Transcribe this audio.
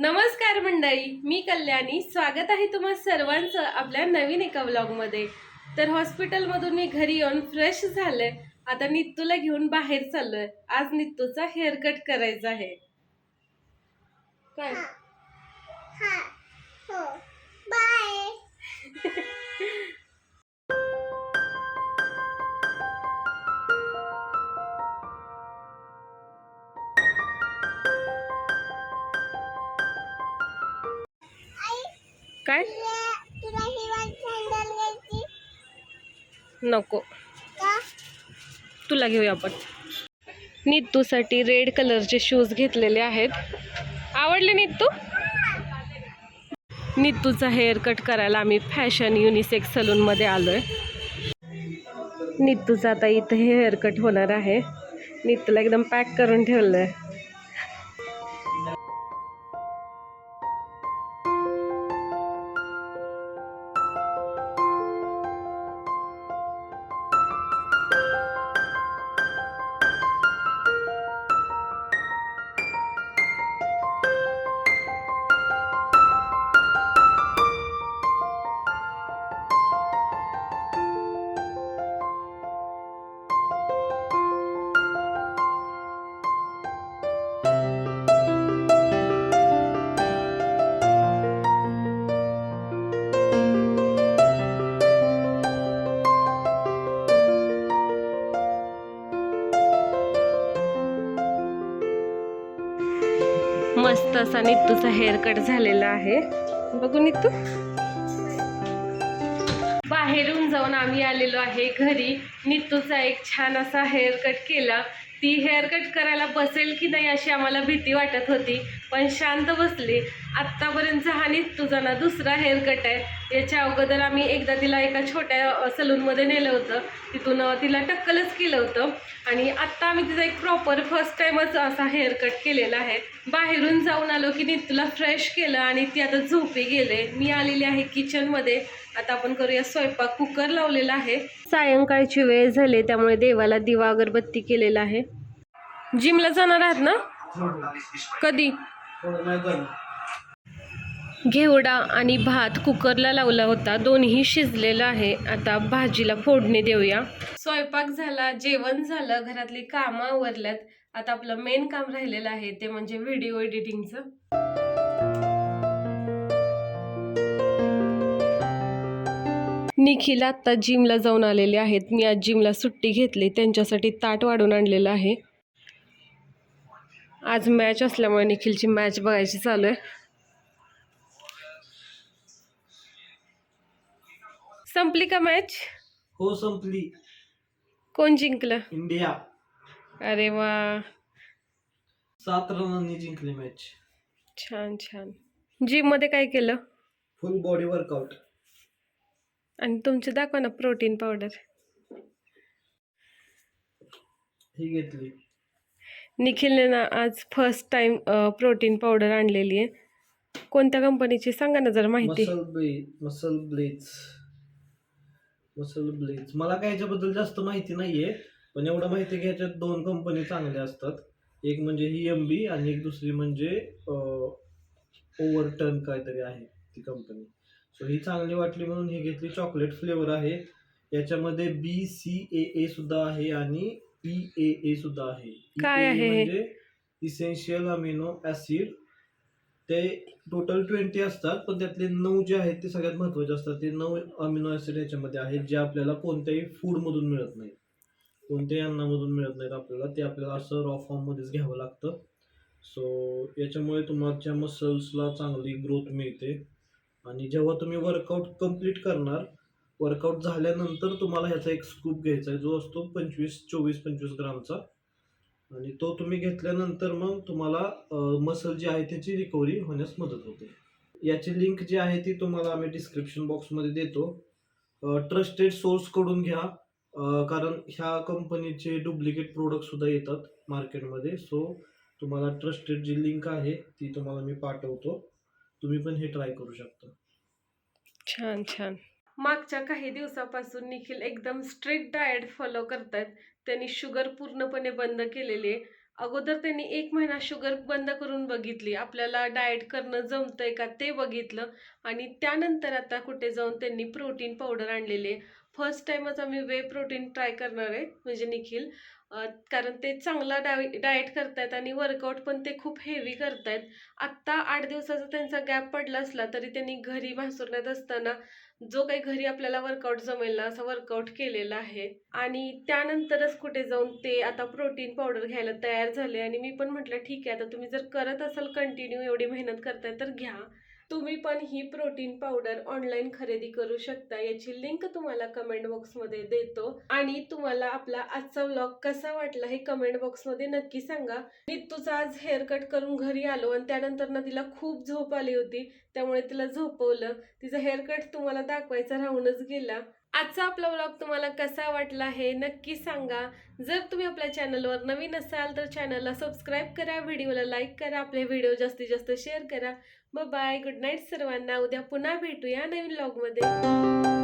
नमस्कार मंडळी, मी कल्याणी. स्वागत आहे तुम्हा सर्वांचं आपल्या नवीन एका व्लॉगमध्ये. तर हॉस्पिटलमधून मी घरी येऊन फ्रेश झाले. आता नित्तूला घेऊन बाहेर चाललोय. आज नित्तूचा हेअर कट करायचा आहे. काय हो बाय. काय तुला ही वाट सँडल घ्यायची नको, का? तुला घेऊया आपण. नित्तूसाठी रेड कलरचे शूज घेतलेले आहेत. आवडले नित्तू? नित्तूचा हेअर कट करायला आम्ही फॅशन युनिसेक्स सलूनमध्ये आलोय. नित्तूचा आता इथे हेअर कट होणार आहे. नित्तूला एकदम पॅक करून ठेवलंय. मस्त असा नित्तूचा हेअर कट झालेला आहे. बघू नित्तू. बाहेरून जाऊन आम्ही आलेलो आहे घरी. नित्तूचा एक छान असा हेअर कट केला. ती हेअर कट करायला बसेल की नाही अशी आम्हाला भीती वाटत होती, पण शांत बसली. आत्तापर्यंत हा नित्तूचा ना दुसरा हेअर कट आहे. याच्या अगोदर आम्ही एकदा तिला एका छोट्या सलूनमध्ये नेलं होतं. तिथून तिला टक्कलच केलं होतं. आणि आत्ता आम्ही तिचा एक प्रॉपर फर्स्ट टाईमच असा हेअर कट केलेला आहे. बाहेरून जाऊन आलो की नित्तूला फ्रेश केलं आणि ती आता झोपी गेले. मी आलेली आहे किचनमध्ये. आता आपण करूया स्वयंपाक. कुकर लावलेला आहे. सायंकाळची वेळ झाली त्यामुळे देवाला दिवा अगरबत्ती केलेला आहे. जिमला जाणार आहात ना? कधी? घेवडा आणि भात कुकरला लावला होता. दोन्ही शिजलेलं आहे. आता भाजीला फोडणी देऊया. स्वयंपाक झाला, जेवण झालं, घरातली कामं आवरल्यात. आता आपलं मेन काम राहिलेलं आहे ते म्हणजे व्हिडिओ एडिटिंगचं. निखिल आत्ता जिमला जाऊन आलेले आहेत. मी आज जिमला सुट्टी घेतली. त्यांच्यासाठी ताट वाढून आणलेलं आहे. आज मॅच असल्यामुळे निखिलची मॅच बघायची चालू आहे. संपली का मॅच? हो संपली. कोण जिंकलं? इंडिया अरे वा, 7 रनांनी जिंकली मॅच. छान छान. जिम मध्ये काय केलं? फुल बॉडी वर्कआउट. आणि तुमचे दाखवा ना प्रोटीन पावडर. ही घेतली. निखिलने ना आज फर्स्ट टाइम प्रोटीन पावडर आणलेली आहे. कोणत्या कंपनीची सांगा ना जरा माहिती. Muscle blaze. मला काय याच्याबद्दल जास्त माहिती नाहीये, पण एवढं माहिती की ह्याच्यात 2 कंपनी चांगल्या असतात. एक म्हणजे ही MB आणि एक दुसरी म्हणजे ओव्हरटर्न काहीतरी आहे ती कंपनी. सो ही चांगली वाटली म्हणून ही घेतली. चॉकलेट फ्लेवर आहे. याच्यामध्ये BCAA सुद्धा आहे आणि EAA सुद्धा आहे. काय आहे हे? म्हणजे इसेन्शियल अमिनो ऍसिड. ते टोटल 20 असतात, पण त्यातले 9 जे आहेत ते सगळ्यात महत्त्वाचे असतात. ते 9 अमिनो ऍसिड याच्यामध्ये आहेत जे आपल्याला कोणत्याही फूडमधून मिळत नाहीत, कोणत्याही अन्नामधून मिळत नाहीत आपल्याला. ते आपल्याला असं रॉ फॉर्ममध्येच घ्यावं लागतं. सो याच्यामुळे तुमच्या मसल्सला चांगली ग्रोथ मिळते. आणि जेव्हा तुम्ही वर्कआउट कंप्लीट करणार, वर्कआउट झाल्यानंतर तुम्हाला ह्याचा एक स्कूप घ्यायचा आहे जो असतो 24-25 ग्रामचा. आणि तो तुम्ही घेतल्यानंतर मग तुम्हाला मसल जी आहे त्याची रिकव्हरी होण्यास मदत होते. याची लिंक जी आहे ती तुम्हाला आम्ही डिस्क्रिप्शन बॉक्समध्ये देतो. ट्रस्टेड सोर्सकडून घ्या, कारण ह्या कंपनीचे डुप्लिकेट प्रोडक्ट सुद्धा येतात मार्केटमध्ये. सो तुम्हाला ट्रस्टेड जी लिंक आहे ती तुम्हाला मी पाठवतो. तुम्ही पण हे ट्राय करू शकता. छान छान. मागच्या काही दिवसापासून निखिल एकदम स्ट्रिक्ट डाएट फॉलो करतात. त्यांनी शुगर पूर्णपणे बंद केलेली आहे. अगोदर त्यांनी 1 महिना शुगर बंद करून बघितली, आपल्याला डाएट करणं जमतंय का ते बघितलं आणि त्यानंतर आता कुठे जाऊन त्यांनी प्रोटीन पावडर आणलेली आहे. फर्स्ट टाइमच आम्ही वे प्रोटीन ट्राय करणार आहे, म्हणजे निखिल, कारण ते चांगला डाएट करतायत आणि वर्कआउट पण ते खूप हेवी करतायत. आत्ता 8 दिवसाचा त्यांचा गॅप पडला असला तरी त्यांनी घरी भासुरण्यात असताना जो काही घरी आपल्याला वर्कआउट जमेल ना असा वर्कआउट केलेला आहे. आणि त्यानंतरच कुठे जाऊन ते आता प्रोटीन पावडर घ्यायला तयार झाले आणि मी पण म्हटलं ठीक आहे, आता तुम्ही जर करत असाल कंटिन्यू एवढी मेहनत करताय तर घ्या. तुम्ही पण ही प्रोटीन पावडर ऑनलाईन खरेदी करू शकता. याची लिंक तुम्हाला कमेंट बॉक्समध्ये देतो. आणि तुम्हाला आपला आजचा व्लॉग कसा वाटला हे कमेंट बॉक्समध्ये नक्की सांगा. नित्तूचा आज हेअर कट करून घरी आलो आणि त्यानंतर ना तिला खूप झोप आली होती, त्यामुळे तिला झोपवलं. तिचा हेअर कट तुम्हाला दाखवायचा राहूनच गेला. आजचा आपला व्लॉग तुम्हाला कसा वाटला हे नक्की सांगा. जर तुम्ही आपल्या चॅनलवर नवीन असाल तर चॅनलला सबस्क्राईब करा, व्हिडिओला लाईक करा, आपले व्हिडिओ जास्तीत जास्त शेअर करा. बाय, गुड नाईट सर्वांना. उद्या पुन्हा भेटूया नवीन व्लॉगमध्ये.